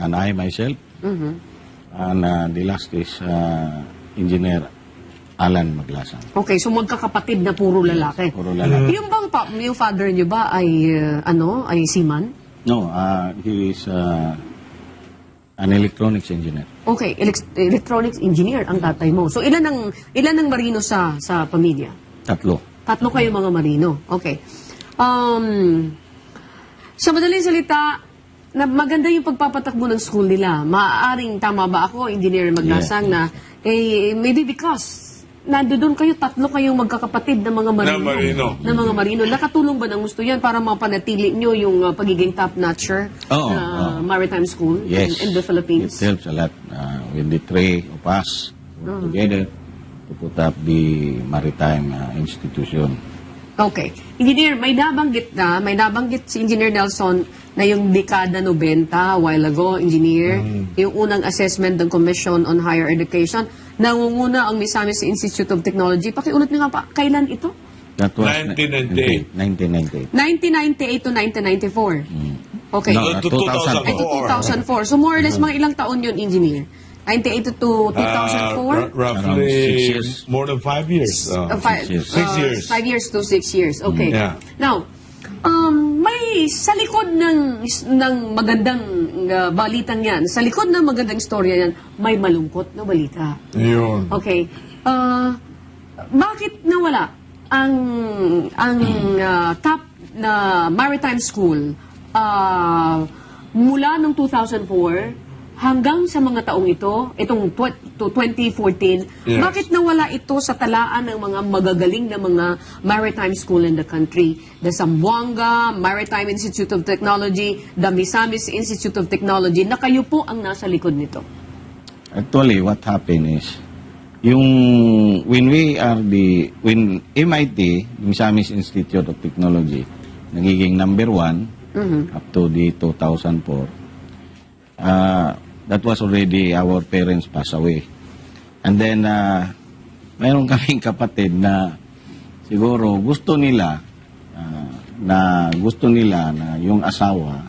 and I myself, and the last is Engineer Alan Maglasang. Okay, so magkakapatid na puro lalaki. Puro lalaki. Yung bang yung father niyo ba ay ay seaman? No, he is an electronics engineer. Okay, electronics engineer ang tatay mo. So ilan ang marino sa pamilya? 3. 3 kayo mga marino. Okay. Sa madaling salita, na maganda yung pagpapatakbo ng school nila. Maaaring tama ba ako, Engineer Maglasang, na maybe because nandoon kayo, 3 kayong magkakapatid na mga marino. Na mga marino. Nakatulong ba ng gusto yan para mapanatili nyo yung pagiging top-notcher na maritime school in the Philippines? It helps a lot with the 3 of us together to put up the maritime institution. Okay. Engineer, may nabanggit si Engineer Nelson na yung dekada 90, a while ago, Engineer, yung unang assessment ng Commission on Higher Education, nangunguna ang Misamis Institute of Technology. Pakiulit niyo nga pa, kailan ito? That was 1998. 1998 to 1994. Okay. No, 2004. Ay, to 2004. So more or less, mga ilang taon yun, Engineer? 98 to 2004? Roughly 6 years. more than 5 years. 6 years. 6 years. 5 years to 6 years. Okay. Yeah. Now, may sa likod ng magandang balitang yan, sa likod ng magandang istorya yan, may malungkot na balita. Yun. Okay. Bakit nawala ang top na maritime school mula noong 2004 hanggang sa mga taong itong 2014, Yes. bakit nawala ito sa talaan ng mga magagaling na mga maritime school in the country? The Zamboanga Maritime Institute of Technology, the Misamis Institute of Technology, na kayo po ang nasa likod nito. Actually, what happened is, when MIT, Misamis Institute of Technology, nagiging number 1 up to the 2004, that was already our parents passed away. And then, mayroon kaming kapatid na siguro gusto nila na yung asawa,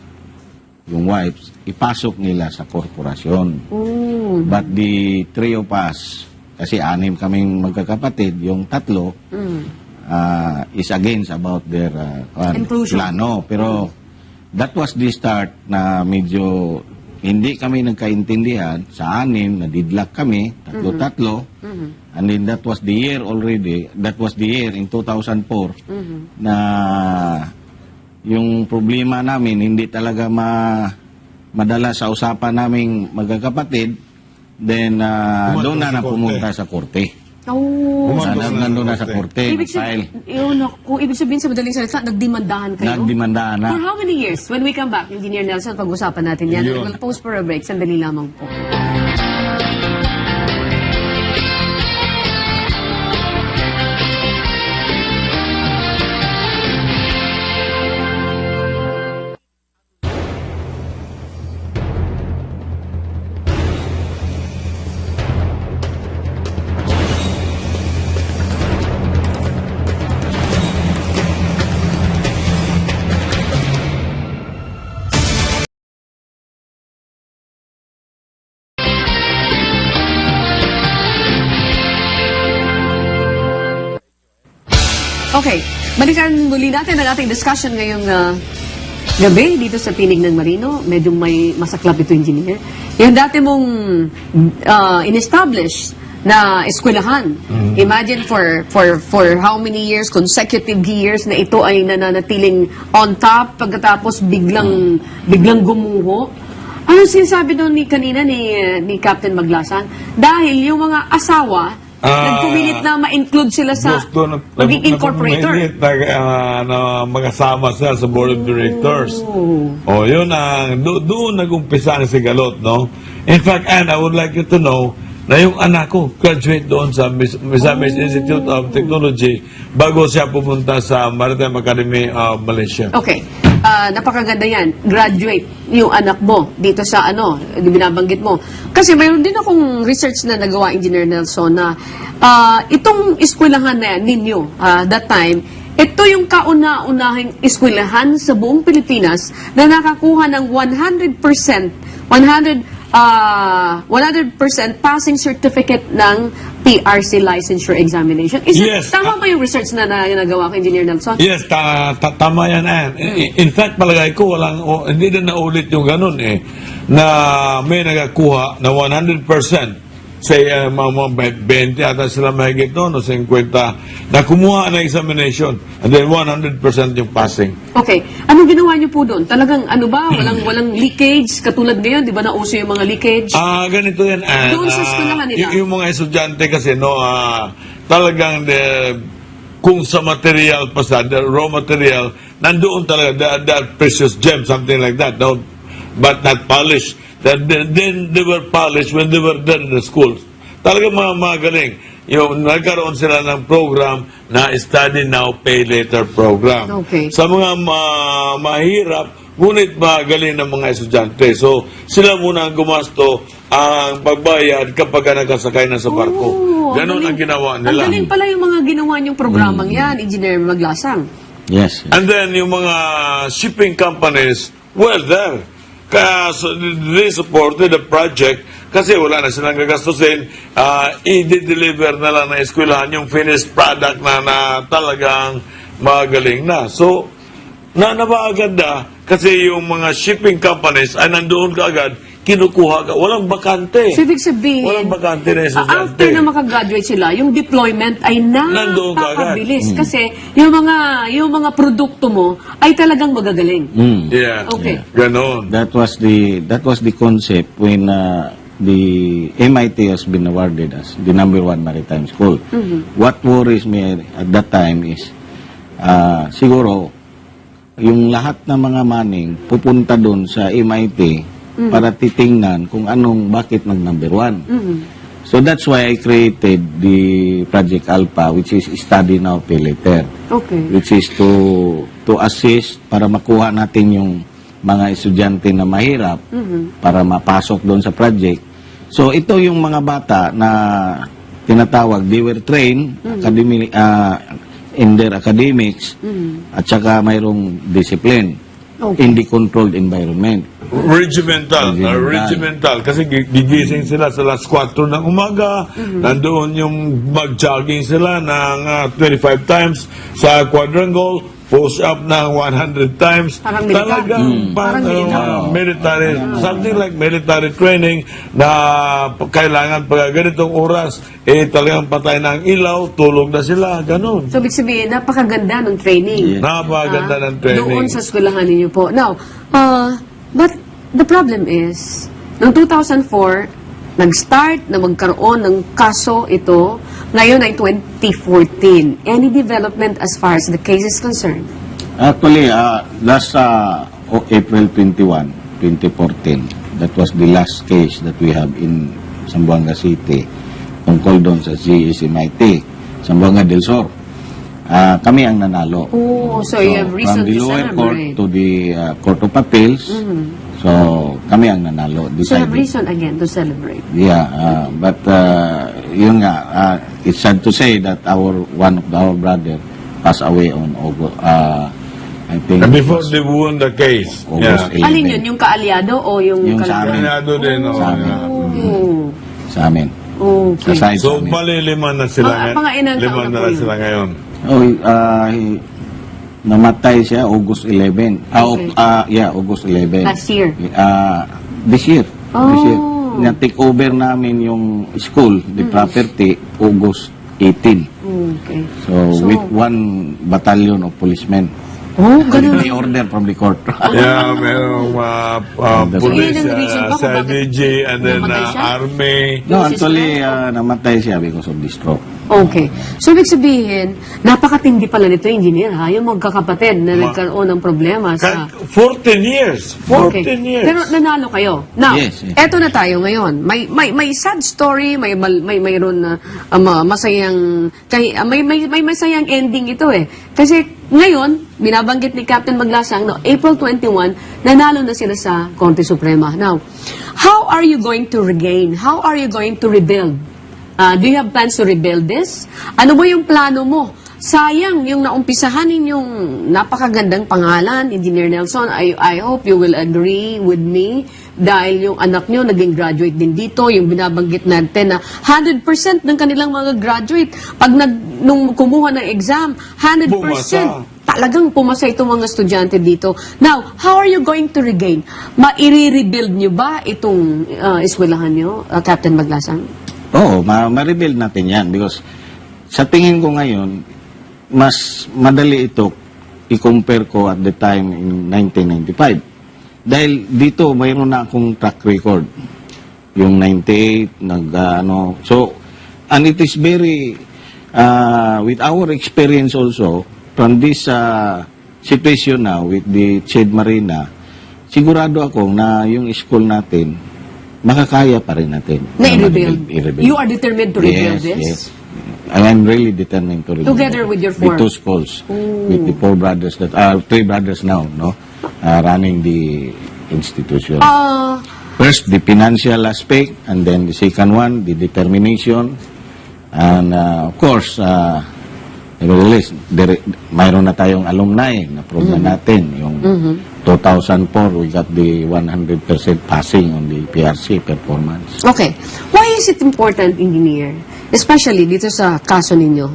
yung wives, ipasok nila sa korporasyon. But the 3 of us, kasi 6 kaming magkakapatid, yung 3 is against about their Inclusion. plano. Pero that was the start na medyo hindi kami nagkaintindihan. Sa 6, nadidlak kami, 3. And then that was the year already, that was the year in 2004, na yung problema namin hindi talaga madala sa usapan naming magkakapatid. Then doon na pumunta sa korte. Nandun na sa korte. Ibig sabihin sa madaling salita, nagdemandahan kayo? Nagdemandahan na. For how many years? When we come back, Engineer Nelson, pag-usapan natin yan. We'll pause for a break. Sandali lamang po. Okay, balikan muli natin ang ating discussion ngayong gabi dito sa Tinig ng Marino. Medyo may masaklap ito, Engineer. Yung dati mong in-establish na eskwelahan. Imagine for how many years, consecutive years na ito ay nananatiling on top pagkatapos biglang gumuho. Ano sinasabi doon kanina ni Captain Maglasang? Dahil yung mga asawa nagpumilit na ma-include sila sa maging incorporator. Na magkasama sila sa board of directors. O, yun ang, doon nag-umpisa ang sigalot, no? In fact, Anne, I would like you to know na yung anak ko, graduate doon sa Misamis Institute of Technology bago siya pumunta sa Maritime Academy of Malaysia. Okay. Napakaganda yan. Graduate yung anak mo dito sa binabanggit mo. Kasi mayroon din akong research na nagawa, Engineer Nelson, na itong eskwelahan na ninyo, that time, ito yung kauna-unahing eskwelahan sa buong Pilipinas na nakakuha ng 100% passing certificate ng PRC licensure examination. Yes. Tama ba yung research na nagawa ko, Engineer Nelson? Yes, tama yan, Ann. In fact, palagay ko, hindi na naulit yung ganun na may nagakuha na 100%. Say, mga 20 ata sila mahigit noon, o 50, na kumuha ng examination, and then 100% yung passing. Okay. Anong ginawa niyo po doon? Talagang ano ba? Walang leakage? Katulad ngayon, di ba nauso yung mga leakage? Ganito yan, Ann. Doon sa eskwelahan nila. Yung mga estudyante kasi, talagang kung sa material pa sa, the raw material, nandoon talaga, that precious gem, something like that, no? But not polished. Then they were polished when they were there in the schools. Talaga mga magaling. Yung nagkaroon sila ng program na study now, pay later program. Okay. Sa mga mahirap, ngunit magaling ng mga estudyante. So, sila muna ang gumasto ang pagbayad kapag nakasakay na sa barko. Oh, Ganon ang ginawa nila. Ang galing pala yung mga ginawa niyong programang yan, Engineer Maglasang. Yes. And then, yung mga shipping companies were there. Kaya they supported the project kasi wala na silang gagastusin. I-deliver na lang na eskwelahan yung finished product na talagang magaling na. So, nabaagad na kasi yung mga shipping companies ay nandoon kaagad, kinukuha ka. Walang bakante. So, ibig sabihin, Walang bakante na estudyante. after na makagraduate sila, yung deployment ay Nandoon ka agad. napakabilis. Kasi yung mga produkto mo ay talagang magagaling. Yeah. Okay. Ganon. That was the concept when the MIT has been awarded as the #1 maritime school. What worries me at that time is siguro yung lahat ng mga maning pupunta doon sa MIT para titingnan kung bakit nag-1. So that's why I created the Project Alpha, which is Study Now, Pay Later. Okay. Which is to assist para makuha natin yung mga estudyante na mahirap para mapasok doon sa project. So ito yung mga bata na tinatawag, they were trained in their academics at saka mayroong discipline in the controlled environment. Regimental. Kasi gigising sila sa alas 4 ng umaga. Nandoon yung mag-jogging sila ng 25 times sa quadrangle. Push up ng 100 times. Parang militar. Talagang military. Something like military training na kailangan pag ganitong oras, talagang patay na ang ilaw, tulog na sila, ganun. So, ibig sabihin, napakaganda ng training. Napakaganda ng training. Doon sa eskwelahan ninyo po. Now, but the problem is, noong 2004, nag-start na magkaroon ng kaso ito. Ngayon ay 2014. Any development as far as the case is concerned? Actually, last April 21, 2014, that was the last case that we have in Zamboanga City tungkol doon sa GSMIT, Zamboanga del Sur. Kami ang nanalo. Oh, so you have reason from the to lower court celebrate. to the Court of Appeals, so kami ang nanalo. So you have Decided. reason again to celebrate. Yeah, but yun nga, it's sad to say that one of our brother passed away on August, I think. And before they won the case. August Yeah. 11. Alin yun? Yung kaalyado o yung Yung sa amin. Kanyado din. Sa amin. Oh, Sa amin. okay. Sa side So, sa amin. bali lima na sila ngayon. Pangailan taon Lima na na po yun? sila ngayon. Namatay siya August 11. Okay. August 11. Last year? This year. This year. Oh. Na-take over namin yung school, the property, August 18. Okay. So, with one battalion of policemen. Oh, ganun. The order from the court. Yeah, merong police, Yun ang reason ba kung sa bakit DG, and then namatay siya? army. No, actually, namatay siya because of the stroke. Okay. So, ibig sabihin, napakatindi pala nito, engineer, ha? Yung magkakapatid na nagkaroon ng problema sa... 14 years. 14 years. Pero nanalo kayo. Now, Yes, yes. eto na tayo ngayon. May sad story, mayroon na masayang may masayang ending ito eh. Kasi ngayon, binabanggit ni Captain Maglasang no, April 21, nanalo na sila sa Korte Suprema. Now, how are you going to regain? How are you going to rebuild? Do you have plans to rebuild this? Ano ba yung plano mo sayang yung naumpisahan ninyong napakagandang pangalan, Engineer Nelson. I hope you will agree with me dahil yung anak nyo naging graduate din dito, yung binabanggit natin na 100% ng kanilang mga graduate, pag nung kumuha ng exam, 100%. Pumasa. Talagang pumasa itong mga estudyante dito. Now, how are you going to regain? Maire-rebuild nyo ba itong eskwelahan nyo, Captain Maglasang? Oo, ma-rebuild natin yan because sa tingin ko ngayon, mas madali ito i-compare ko at the time in 1995. Dahil dito, mayroon na akong track record. Yung 98, So, and it is very, with our experience also, from this situation now with the CHED Marina, sigurado ako na yung school natin, makakaya pa rin natin. Na i-rebuild. You are determined to rebuild this? Yes. I am really determined to rebuild. Together with your four? With two schools. With the four brothers that are, three brothers now, no? Running the institution. First, the financial aspect, and then the second one, the determination. And of course, nevertheless, mayroon na tayong alumni na program natin. Yung 2004, we got the 100% passing on the PRC performance. Okay. Why is it important, Engineer, especially dito sa kaso ninyo,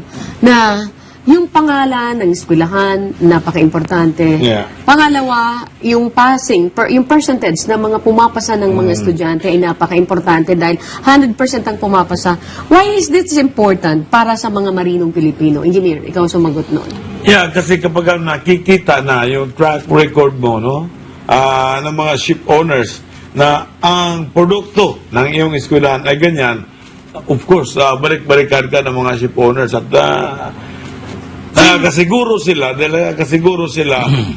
na yung pangalan ng eskwelahan, napaka-importante. Yeah. Pangalawa, yung passing, yung percentage ng mga pumapasa ng mga estudyante ay napaka-importante dahil 100% ang pumapasa. Why is this important para sa mga marinong Pilipino? Engineer, ikaw sumagot noon. Yeah, kasi kapag nakikita na yung track record mo, no, ng mga ship owners na ang produkto ng iyong eskwelahan ay ganyan, of course, balik-balikan ka ng mga ship owners at nakakasiguro sila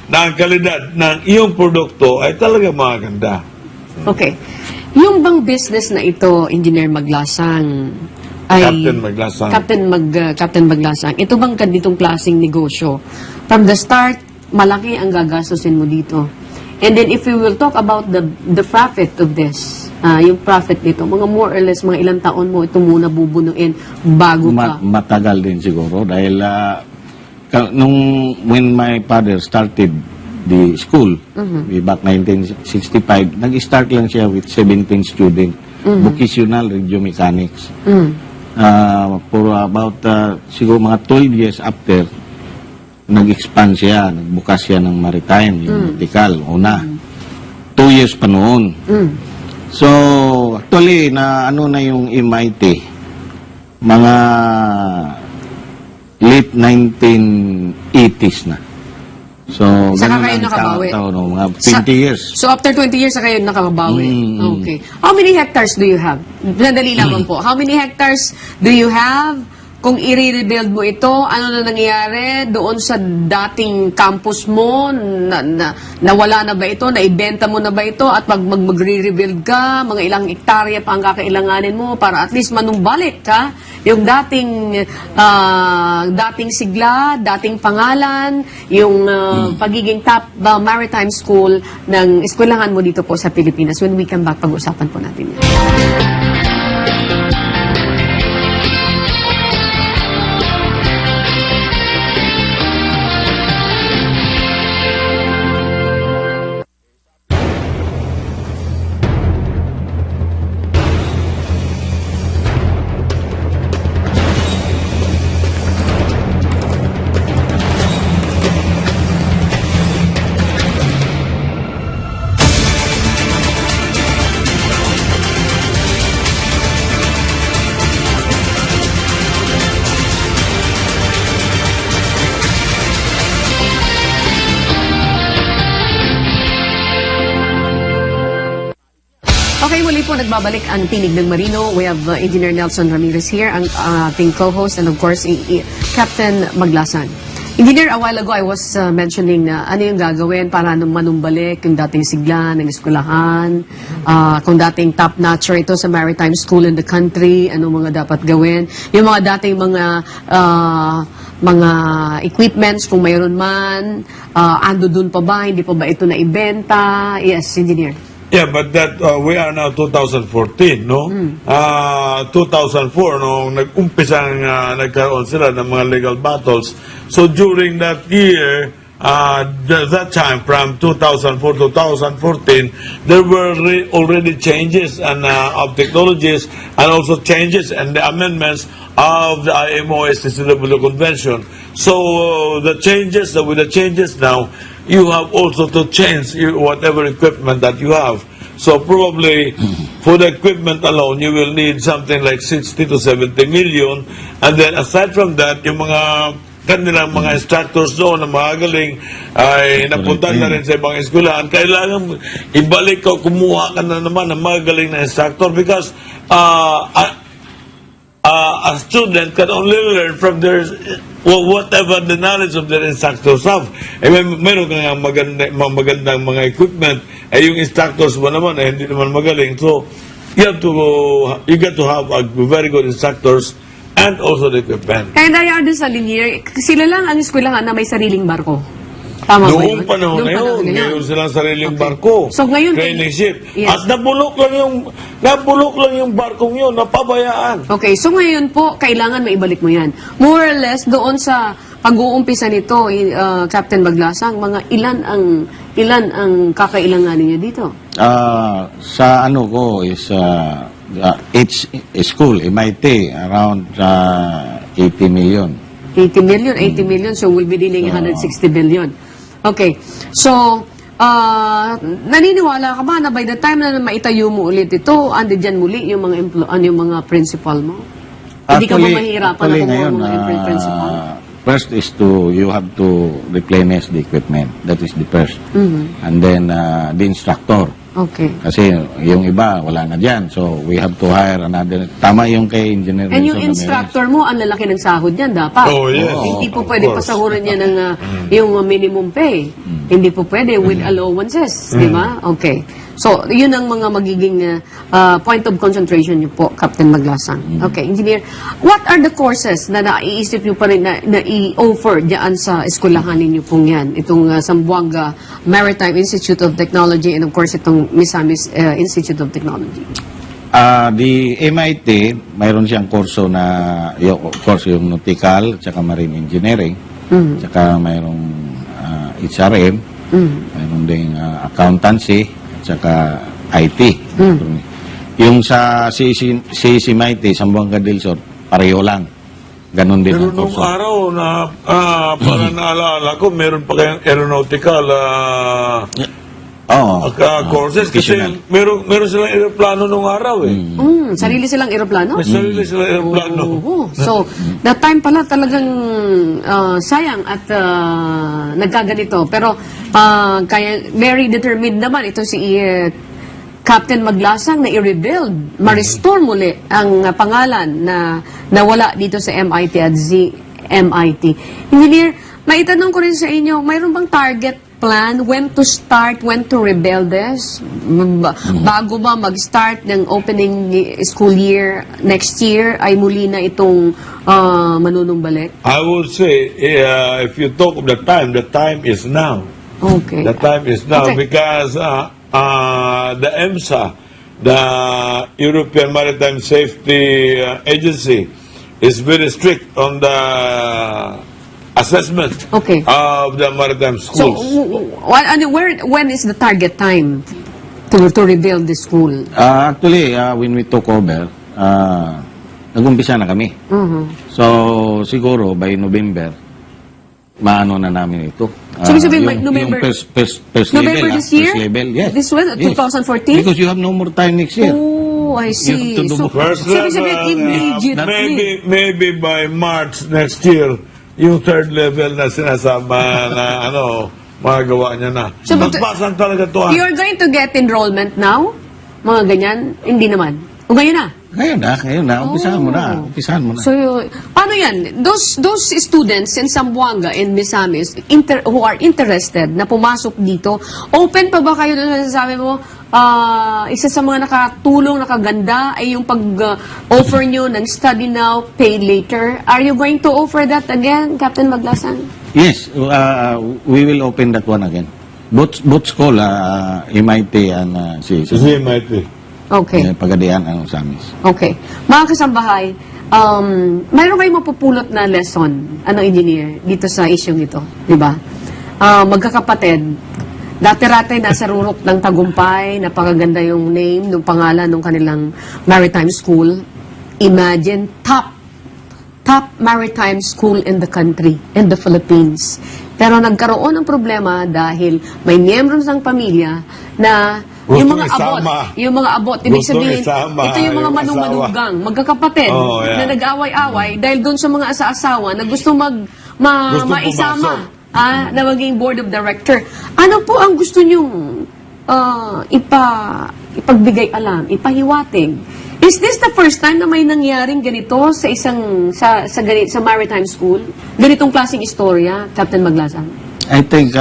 na ang kalidad ng iyong produkto ay talaga maganda. Okay. Yung bang business na ito, Engineer Maglasang, ay... Captain Maglasang, ito bang ganitong klaseng negosyo? From the start, malaki ang gagastusin mo dito. And then if we will talk about the profit of this, yung profit nito, mga more or less, mga ilang taon mo ito muna bubunuin bago ka. Matagal din siguro dahil when my father started the school, way back 1965, nag-start lang siya with 17 students, vocational radio mechanics. For about siguro mga 12 years after, nag-expand siya, nagbukas siya ng maritime, yung vertical, una. 2 years pa noon. So, actually, na yung MIT, mga late 1980s na. So, Saka ganun kayo ang nakabawi? mga 20 years. So after 20 years na kayo nakabawi? Okay. How many hectares do you have? Sandali lamang po. How many hectares do you have? Kung i-rebuild mo ito, ano na nangyayari doon sa dating campus mo? Nawala na ba ito? Naibenta mo na ba ito? At pag mag-re-rebuild ka, mga ilang hektarya pa ang kakailanganin mo para at least manumbalik ka yung dating sigla, dating pangalan, yung pagiging top maritime school ng eskwelahan mo dito po sa Pilipinas. When we come back, pag-usapan po natin yan. Okay, muli po nagbabalik ang Tinig ng Marino. We have Engineer Nelson Ramirez here, ang ating co-host, and of course, Captain Maglasang. Engineer, a while ago I was mentioning na ano yung gagawin para manumbalik yung dating sigla ng eskwelahan, kung dating top-notcher ito sa maritime school in the country, ano mga dapat gawin, yung mga dating mga equipments kung mayroon man, ando dun pa ba, hindi pa ba ito naibenta? Yes, Engineer. Yeah, but that we are now 2014, no? 2004 nung nag-umpisa nagkaroon sila ng mga legal battles. So during that year, that time from 2004 to 2014, there were already changes and of technologies and also changes and the amendments of the IMO STCW Convention. So with the changes now, you have also to change whatever equipment that you have. So probably for the equipment alone, you will need something like 60 to 70 million. And then aside from that, yung mga kanilang mga instructors doon na magaling ay napunta na rin sa ibang eskwelahan. Kailangan ibalik o kumuha ka na naman ng magaling na instructor because a student can only learn from their whatever the knowledge of their instructors have. Meron ka nga magandang mga equipment, yung instructors mo naman hindi naman magaling. So, you get to have a very good instructors and also the equipment. And I understand here, sila lang ang eskwelahan na may sariling barko. Tama ba yun? Noong panahon na yun, ngayon silang sariling barko. So ngayon, training ship. yes. At nabulok lang yung barkong yun, napabayaan. Okay, so ngayon po, kailangan maibalik mo yan. More or less, doon sa pag-uumpisa nito, Captain Maglasang, mga ilan ang kakailanganin niyo dito? Sa ano ko is each school, MIT, around 80 million. 80 million, so we'll be dealing 160 billion. Okay, so, naniniwala ka ba na by the time na maitayo mo ulit ito, andi dyan muli yung mga principal mo? Hindi ka ba mahirapan na kumuha mga principal? First is you have to replenish the equipment. That is the first. And then the instructor. Okay. Kasi yung iba, wala na dyan. So, we have to hire another. Tama yung kay Engineer And yung Nelson instructor mo, ang lalaki ng sahod niyan dapat. Oh, yes. Hindi po Of pwede course. pasahuran niya ng yung minimum pay. Hindi po pwede with allowances, di ba? Okay. So, yun ang mga magiging point of concentration niyo po, Captain Maglasang. Okay, Engineer, what are the courses na naiisip niyo pa rin na i-offer diyan sa eskwelahan ninyo pong yan? Itong Zamboanga Maritime Institute of Technology and of course itong Misamis Institute of Technology. The MIT, mayroon siyang kurso na, yung nautical, tsaka marine engineering, tsaka mayroong HRM, mayroon ding accountancy, tsaka IT. Yung sa CCMIT, Zamboanga del Sur, pareho lang. Ganon din Pero ang nung kurso. araw na para naalala ko, meron pa kayong aeronautical courses kasi vocational. meron silang aeroplano nung araw eh. Sarili silang eroplano? May sarili silang aeroplano. Oo. So, that time pala talagang sayang at nagkaganito. Pero kaya very determined naman ito si Captain Maglasang na i-rebuild, ma-restore muli ang pangalan na nawala dito sa MIT at ZMIT. Engineer, maitanong ko rin sa inyo, mayroon bang target plan when to start, when to rebuild this? Bago ba mag-start ng opening school year next year, ay muli na itong manunumbalik? I would say, if you talk of the time is now. Okay. The time is now Okay. because the EMSA, the European Maritime Safety Agency, is very strict on the assessment Okay. of the maritime So, schools. when is the target time to rebuild the school? Actually, when we took over, nag-umpisa na kami. So, siguro by November, maano na namin ito. So, ibig sabihin, by November- Yung first November level, this year? First level, yes. This was Yes. 2014? Because you have no more time next year. Oh, I see. You have to do So, First so ibig sabihin, level, immediately. maybe by March next year, yung third level na sinasama na magawa niya na. So, but- Magpasan talaga to. You're going to get enrollment now? Mga ganyan? Hindi naman. O ngayon na? Ngayon na. Umpisahan mo na. Umpisahan mo na. So, paano yan? Those students in Zamboanga and Misamis who are interested na pumasok dito, open pa ba kayo doon sa sabi mo, isa sa mga nakatulong, nakaganda ay yung pag-offer nyo ng study now, pay later. Are you going to offer that again, Captain Maglasang? Yes, we will open that one again. both school, MIT and si Kasi MIT. Okay. Pagadian ang Samis. Okay. Mga kasambahay, mayroon kayong mapupulot na lesson, engineer, dito sa isyong ito, di ba? Magkakapatid, dati-rate nasa rurok ng Tagumpay, napakaganda yung name, ng pangalan ng kanilang maritime school. Imagine, top maritime school in the country, in the Philippines. Pero nagkaroon ng problema dahil may miyembro ng pamilya na yung mga abot, ibig Gustong sabihin, isama ito yung mga yung manumanugang, magkakapatid, Oh, yeah. na nag-away-away dahil doon sa mga asa-asawa na gusto Gustong maisama na maging board of director. Ano po ang gusto nyong ipagbigay alam, ipahiwatig? Is this the first time na may nangyaring ganito sa sa maritime school? Ganitong klaseng istorya, Captain Maglasan? I think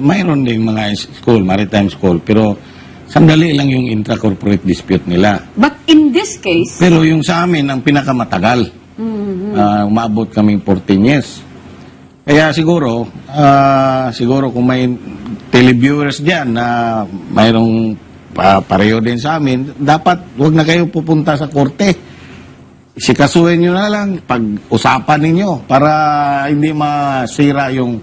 mayroon din mga school, maritime school, pero sandali lang yung intra-corporate dispute nila. But in this case, Pero yung sa amin, ang pinakamatagal, umabot kaming 14 years. Kaya siguro kung may televiewers dyan na mayroong pareho din sa amin, dapat wag na kayo pupunta sa korte. Sikasuhin nyo na lang, pag-usapan ninyo para hindi masira yung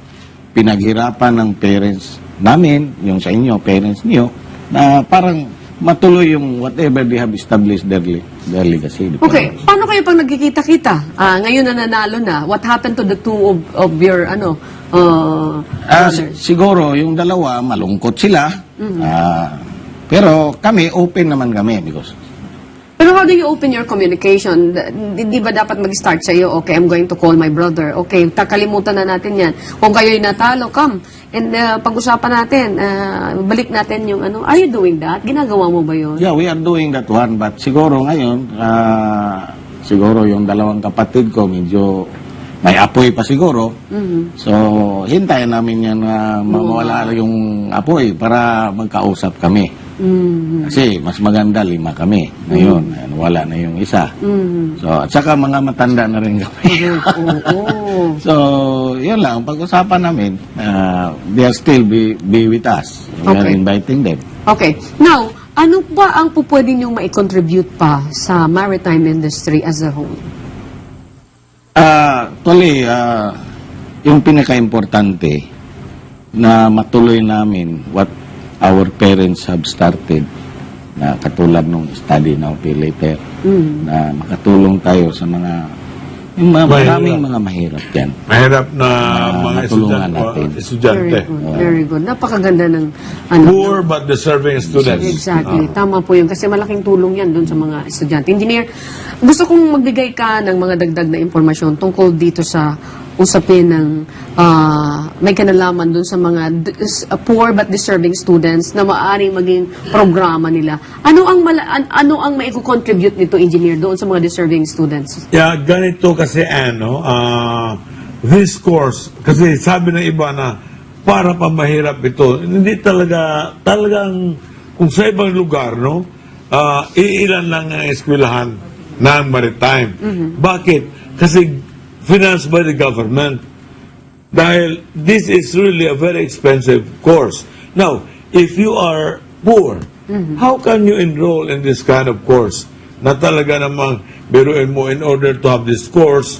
pinaghirapan ng parents namin, yung sa inyo, parents niyo, na parang matuloy yung whatever they have established their legacy. okay, paano kayo pag nagkikita-kita? Ngayon na nanalo na. What happened to the two of your, brothers? Siguro, yung dalawa, malungkot sila. Pero kami, open naman kami because Pero how do you open your communication? Di ba dapat mag-start sa'yo, okay, I'm going to call my brother. Okay, kakalimutan na natin yan. Kung kayo'y natalo, come. And pag-usapan natin, balik natin yung Are you doing that? Ginagawa mo ba yun? yeah, we are doing that one. But siguro ngayon, siguro yung dalawang kapatid ko, medyo may apoy pa siguro. So, hintayin namin yan na mawala yung apoy para magkausap kami. Kasi mas maganda 5 kami. Ngayon, wala na yung isa. So, at saka mga matanda na rin kami. So, yun lang. Pag-usapan namin, they are still be with us. We are Okay. inviting them. Okay. Now, ano ba ang pwede niyong ma-contribute pa sa maritime industry as a whole? Actually, yung pinaka-importante na matuloy namin what our parents have started, na katulad nung study now, pay later, na makatulong tayo sa yung maraming mga mahirap yan. Mahirap na mga matulungan natin. estudyante. Very good. Very good. Napakaganda ng Poor but deserving students. Exactly. Tama po yun. Kasi malaking tulong yan doon sa mga estudyante. Engineer, gusto kong magbigay ka ng mga dagdag na impormasyon tungkol dito sa usapin ng may kanalaman doon sa mga poor but deserving students na maaaring maging programa nila. Ano ang mai-contribute nito, Engineer, doon sa mga deserving students? Yeah, ganito kasi this course, kasi sabi ng iba na para pa mahirap ito, hindi talagang kung sa ibang lugar, no, iilan lang ang eskwelahan ng maritime. Bakit? Kasi financed by the government. Dahil this is really a very expensive course. Now, if you are poor, how can you enroll in this kind of course? Na talaga namang biruin mo in order to have this course,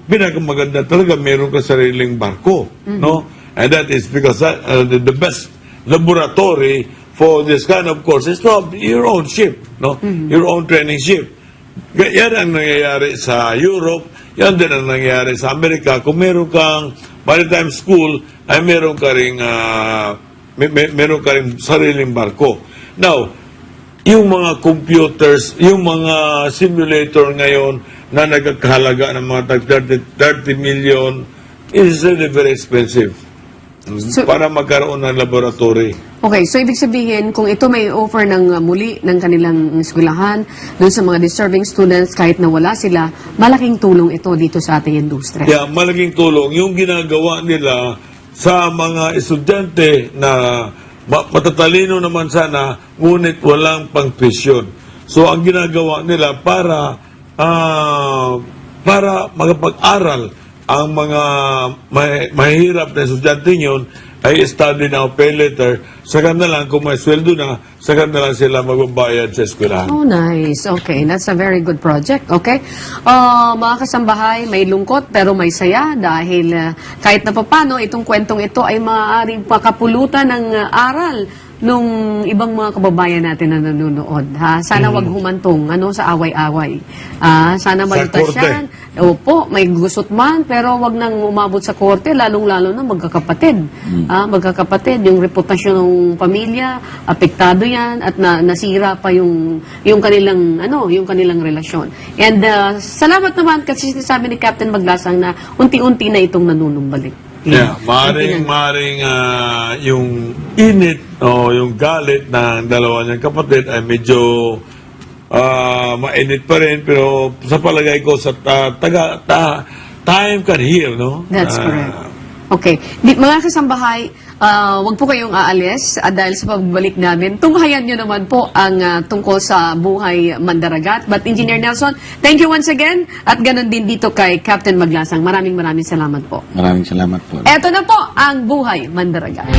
pinakamaganda talaga meron ka sariling barko, no? And that is because the best laboratory for this kind of course is to have your own ship, no? Your own training ship. Yan ang nangyayari sa Europe, yan din ang nangyayari sa Amerika. Kung meron kang maritime school, ay meron ka ring sariling barko. Now, yung mga computers, yung mga simulator ngayon na nagkakahalaga ng mga 30 million, is really very expensive. So- para magkaroon ng laboratory. Okay, so ibig sabihin, kung ito may offer ng muli ng kanilang eskwelahan doon sa mga deserving students, kahit na wala sila, malaking tulong ito dito sa ating industriya. Yeah, malaking tulong. Yung ginagawa nila sa mga estudyante na matatalino naman sana, ngunit walang pang-tuition. So, ang ginagawa nila para makapag-aral ang mga mahihirap na estudyante yun ay study now, pay later, saka na lang, kung may sweldo na, saka na lang sila magbabayad sa eskwelahan. Oh, nice. Okay, that's a very good project. Okay? Mga kasambahay, may lungkot pero may saya dahil kahit na papano, itong kwentong ito ay maaaring pakapulutan ng aral nung ibang mga kababayan natin na nanonood. Ha? Sana wag humantong sa away-away. Sana malutasyan. Opo, may gusot man, pero wag nang umabot sa korte, lalong-lalo na magkakapatid. Magkakapatid, yung reputasyon ng pamilya, apektado yan, at nasira pa yung kanilang, yung kanilang relasyon. And salamat naman kasi sinasabi ni Captain Maglasang na unti-unti na itong nanunumbalik. Yeah, maring yung init o yung galit ng dalawa niyang kapatid ay medyo mainit pa rin, pero sa palagay ko sa time can heal, no? That's correct. Okay. Mga kasambahay, wag po kayong aalis dahil sa pagbalik namin. Tunghayan nyo naman po ang tungkol sa buhay Mandaragat. But Engineer Nelson, thank you once again. At ganun din dito kay Captain Maglasang. Maraming salamat po. Maraming salamat po. Eto na po ang buhay Mandaragat.